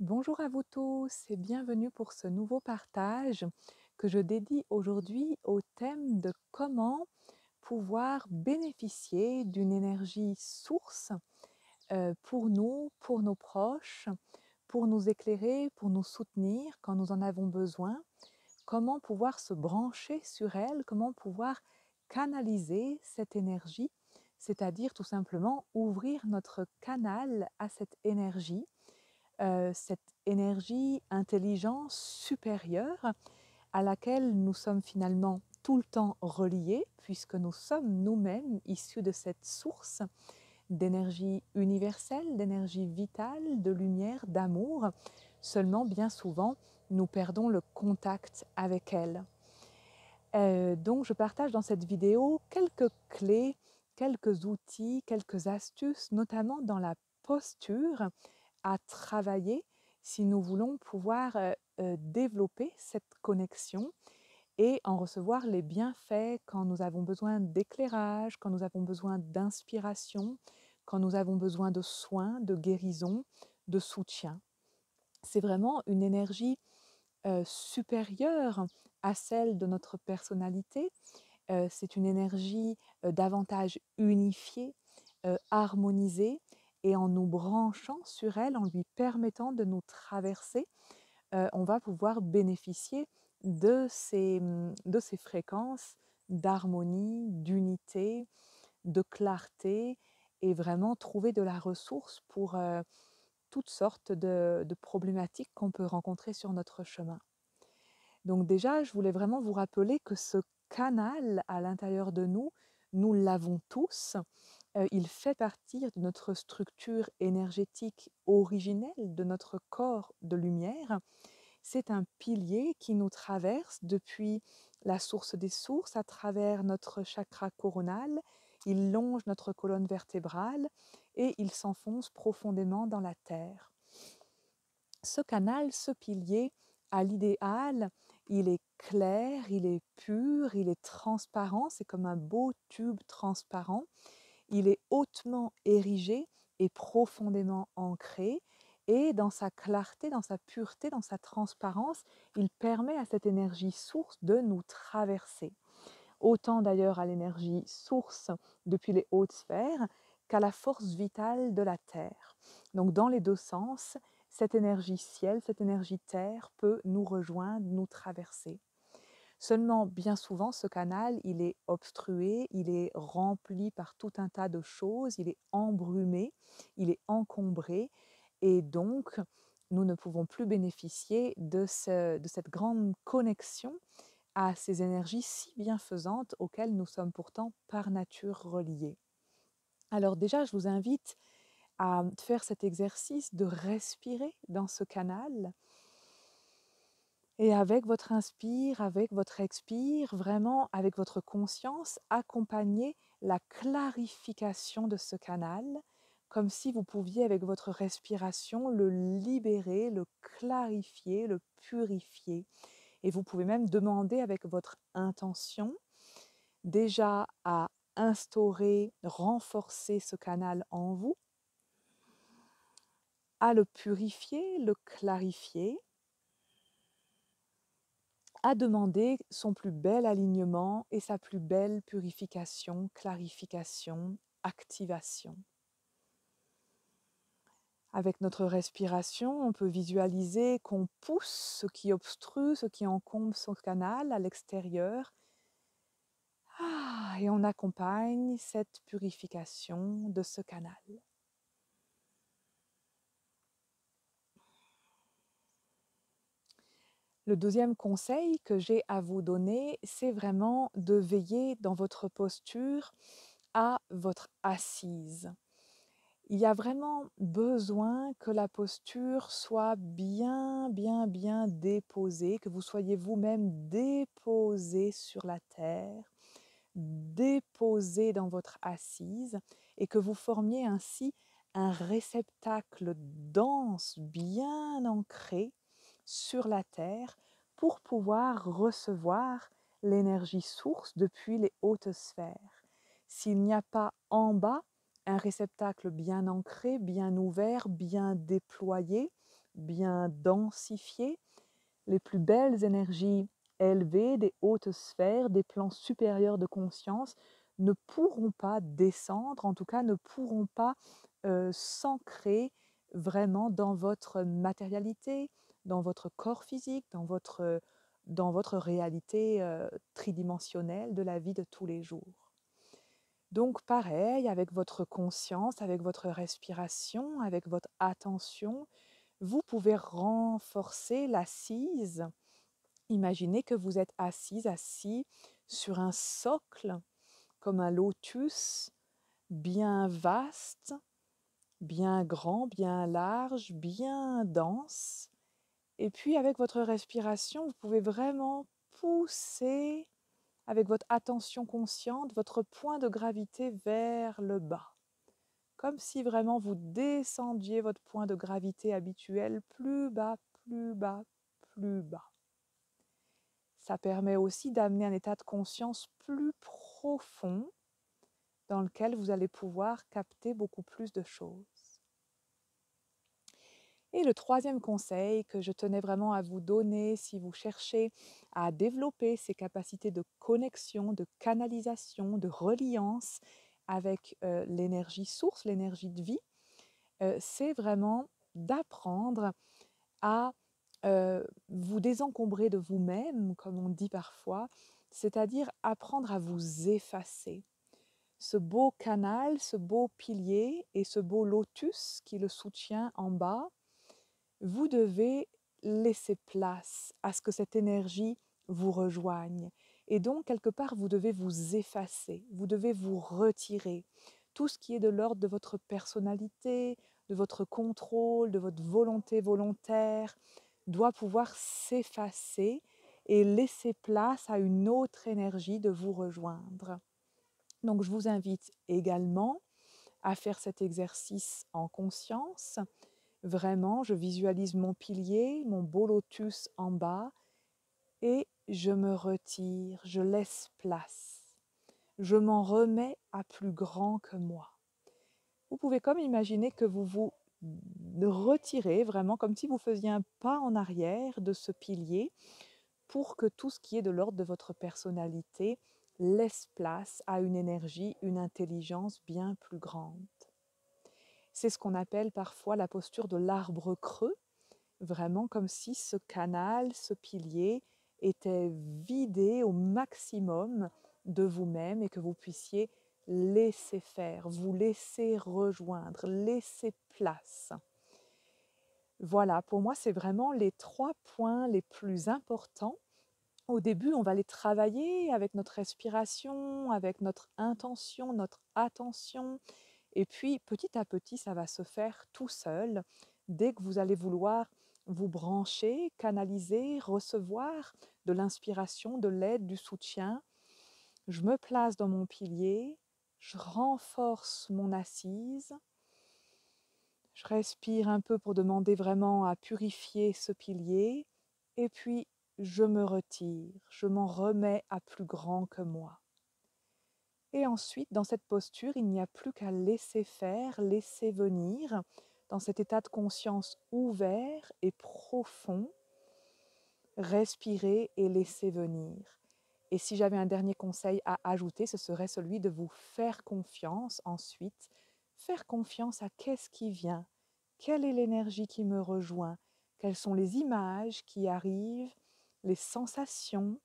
Bonjour à vous tous et bienvenue pour ce nouveau partage que je dédie aujourd'hui au thème de comment pouvoir bénéficier d'une énergie source pour nous, pour nos proches, pour nous éclairer, pour nous soutenir quand nous en avons besoin, comment pouvoir se brancher sur elle, comment pouvoir canaliser cette énergie, c'est-à-dire tout simplement ouvrir notre canal à cette énergie, intelligence supérieure à laquelle nous sommes finalement tout le temps reliés, puisque nous sommes nous-mêmes issus de cette source d'énergie universelle, d'énergie vitale, de lumière, d'amour. Seulement, bien souvent, nous perdons le contact avec elle. Donc, je partage dans cette vidéo quelques clés, quelques outils, quelques astuces, notamment dans la posture à travailler si nous voulons pouvoir développer cette connexion et en recevoir les bienfaits quand nous avons besoin d'éclairage, quand nous avons besoin d'inspiration, quand nous avons besoin de soins, de guérison, de soutien. C'est vraiment une énergie supérieure à celle de notre personnalité. C'est une énergie davantage unifiée, harmonisée, et en nous branchant sur elle, en lui permettant de nous traverser, on va pouvoir bénéficier de ces fréquences d'harmonie, d'unité, de clarté, et vraiment trouver de la ressource pour toutes sortes de problématiques qu'on peut rencontrer sur notre chemin. Donc déjà, je voulais vraiment vous rappeler que ce canal à l'intérieur de nous, nous l'avons tous. Il fait partie de notre structure énergétique originelle, de notre corps de lumière. C'est un pilier qui nous traverse depuis la source des sources, à travers notre chakra coronal. Il longe notre colonne vertébrale et il s'enfonce profondément dans la terre. Ce canal, ce pilier, à l'idéal, il est clair, il est pur, il est transparent, c'est comme un beau tube transparent. Il est hautement érigé et profondément ancré, et dans sa clarté, dans sa pureté, dans sa transparence, il permet à cette énergie source de nous traverser. Autant d'ailleurs à l'énergie source depuis les hautes sphères qu'à la force vitale de la Terre. Donc dans les deux sens, cette énergie ciel, cette énergie terre peut nous rejoindre, nous traverser. Seulement, bien souvent, ce canal, il est obstrué, il est rempli par tout un tas de choses, il est embrumé, il est encombré, et donc nous ne pouvons plus bénéficier de cette grande connexion à ces énergies si bienfaisantes auxquelles nous sommes pourtant par nature reliés. Alors déjà, je vous invite à faire cet exercice de respirer dans ce canal, et avec votre inspire, avec votre expire, vraiment avec votre conscience, accompagnez la clarification de ce canal, comme si vous pouviez avec votre respiration le libérer, le clarifier, le purifier. Et vous pouvez même demander avec votre intention déjà à instaurer, renforcer ce canal en vous, à le purifier, le clarifier, à demander son plus bel alignement et sa plus belle purification, clarification, activation. Avec notre respiration, on peut visualiser qu'on pousse ce qui obstrue, ce qui encombre son canal à l'extérieur. Et on accompagne cette purification de ce canal. Le deuxième conseil que j'ai à vous donner, c'est vraiment de veiller dans votre posture à votre assise. Il y a vraiment besoin que la posture soit bien, bien, bien déposée, que vous soyez vous-même déposé sur la terre, déposé dans votre assise, et que vous formiez ainsi un réceptacle dense, bien ancré sur la terre pour pouvoir recevoir l'énergie source depuis les hautes sphères. S'il n'y a pas en bas un réceptacle bien ancré, bien ouvert, bien déployé, bien densifiées, les plus belles énergies élevées, des hautes sphères, des plans supérieurs de conscience ne pourront pas descendre, en tout cas ne pourront pas s'ancrer vraiment dans votre matérialité, dans votre corps physique, dans votre réalité tridimensionnelle de la vie de tous les jours. Donc pareil, avec votre conscience, avec votre respiration, avec votre attention, vous pouvez renforcer l'assise. Imaginez que vous êtes assise, assis sur un socle comme un lotus bien vaste, bien grand, bien large, bien dense. Et puis avec votre respiration, vous pouvez vraiment pousser avec votre attention consciente votre point de gravité vers le bas. Comme si vraiment vous descendiez votre point de gravité habituel plus bas, plus bas, plus bas. Ça permet aussi d'amener un état de conscience plus profond dans lequel vous allez pouvoir capter beaucoup plus de choses. Et le troisième conseil que je tenais vraiment à vous donner si vous cherchez à développer ces capacités de connexion, de canalisation, de reliance avec l'énergie source, l'énergie de vie, c'est vraiment d'apprendre à vous désencombrer de vous-même, comme on dit parfois, c'est-à-dire apprendre à vous effacer. Ce beau canal, ce beau pilier et ce beau lotus qui le soutient en bas, vous devez laisser place à ce que cette énergie vous rejoigne. Et donc, quelque part, vous devez vous effacer, vous devez vous retirer. Tout ce qui est de l'ordre de votre personnalité, de votre contrôle, de votre volonté volontaire, doit pouvoir s'effacer et laisser place à une autre énergie de vous rejoindre. Donc, je vous invite également à faire cet exercice en conscience. Vraiment, je visualise mon pilier, mon beau lotus en bas et je me retire, je laisse place. Je m'en remets à plus grand que moi. Vous pouvez comme imaginer que vous vous retirez vraiment comme si vous faisiez un pas en arrière de ce pilier pour que tout ce qui est de l'ordre de votre personnalité laisse place à une énergie, une intelligence bien plus grande. C'est ce qu'on appelle parfois la posture de l'arbre creux, vraiment comme si ce canal, ce pilier était vidé au maximum de vous-même et que vous puissiez laisser faire, vous laisser rejoindre, laisser place. Voilà, pour moi, c'est vraiment les 3 points les plus importants. Au début, on va les travailler avec notre respiration, avec notre intention, notre attention. Et puis, petit à petit, ça va se faire tout seul. Dès que vous allez vouloir vous brancher, canaliser, recevoir de l'inspiration, de l'aide, du soutien, je me place dans mon pilier, je renforce mon assise, je respire un peu pour demander vraiment à purifier ce pilier, et puis je me retire, je m'en remets à plus grand que moi. Et ensuite, dans cette posture, il n'y a plus qu'à laisser faire, laisser venir, dans cet état de conscience ouvert et profond, respirer et laisser venir. Et si j'avais un dernier conseil à ajouter, ce serait celui de vous faire confiance ensuite, faire confiance à qu'est-ce qui vient, quelle est l'énergie qui me rejoint, quelles sont les images qui arrivent, les sensations,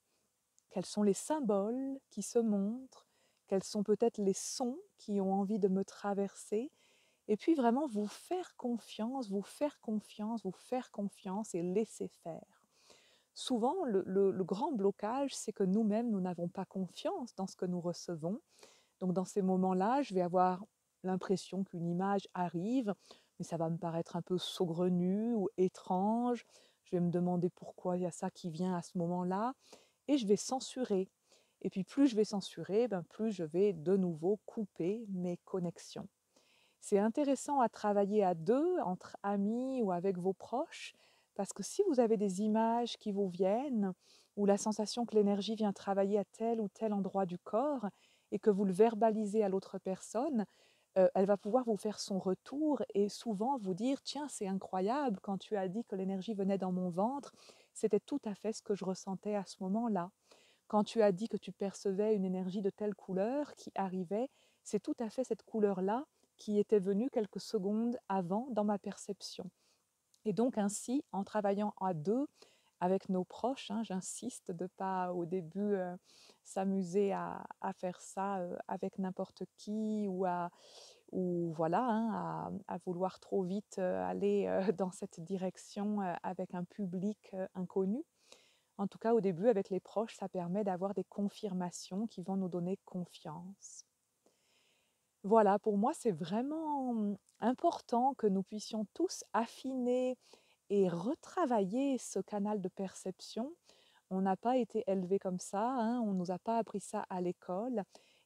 quels sont les symboles qui se montrent, quels sont peut-être les sons qui ont envie de me traverser, et puis vraiment vous faire confiance, vous faire confiance, vous faire confiance et laisser faire. Souvent, le grand blocage, c'est que nous-mêmes, nous n'avons pas confiance dans ce que nous recevons. Donc dans ces moments-là, je vais avoir l'impression qu'une image arrive, mais ça va me paraître un peu saugrenu ou étrange. Je vais me demander pourquoi il y a ça qui vient à ce moment-là, et je vais censurer. Et puis plus je vais censurer, plus je vais de nouveau couper mes connexions. C'est intéressant à travailler à deux, entre amis ou avec vos proches, parce que si vous avez des images qui vous viennent, ou la sensation que l'énergie vient travailler à tel ou tel endroit du corps, et que vous le verbalisez à l'autre personne, elle va pouvoir vous faire son retour et souvent vous dire: «Tiens, c'est incroyable, quand tu as dit que l'énergie venait dans mon ventre, c'était tout à fait ce que je ressentais à ce moment-là. Quand tu as dit que tu percevais une énergie de telle couleur qui arrivait, c'est tout à fait cette couleur-là qui était venue quelques secondes avant dans ma perception». Et donc ainsi, en travaillant à 2 avec nos proches, hein, j'insiste de pas au début, s'amuser à faire ça, avec n'importe qui ou voilà, hein, à vouloir trop vite, aller, dans cette direction, avec un public, inconnu. En tout cas, au début, avec les proches, ça permet d'avoir des confirmations qui vont nous donner confiance. Voilà, pour moi, c'est vraiment, important que nous puissions tous affiner et retravailler ce canal de perception. On n'a pas été élevé comme ça, hein, on ne nous a pas appris ça à l'école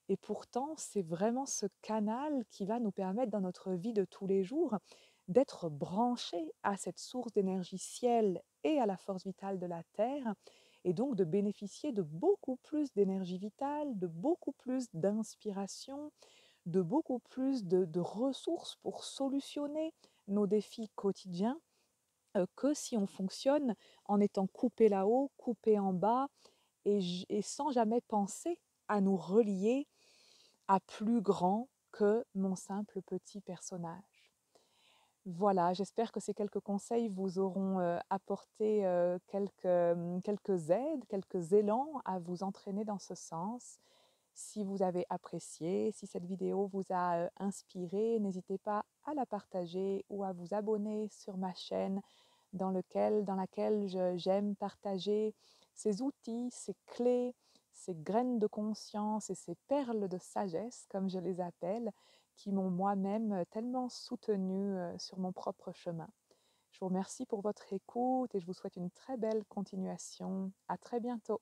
et pourtant, c'est vraiment ce canal qui va nous permettre dans notre vie de tous les jours d'être branchés à cette source d'énergie ciel et à la force vitale de la terre et donc de bénéficier de beaucoup plus d'énergie vitale, de beaucoup plus d'inspiration, de beaucoup plus de ressources pour solutionner nos défis quotidiens, que si on fonctionne en étant coupé là-haut, coupé en bas et sans jamais penser à nous relier à plus grand que mon simple petit personnage. Voilà, j'espère que ces quelques conseils vous auront, apporté, quelques aides, quelques élans à vous entraîner dans ce sens. Si vous avez apprécié, si cette vidéo vous a, inspiré, n'hésitez pas à la partager ou à vous abonner sur ma chaîne dans laquelle j'aime partager ces outils, ces clés, ces graines de conscience et ces perles de sagesse, comme je les appelle, qui m'ont moi-même tellement soutenue sur mon propre chemin. Je vous remercie pour votre écoute et je vous souhaite une très belle continuation. À très bientôt.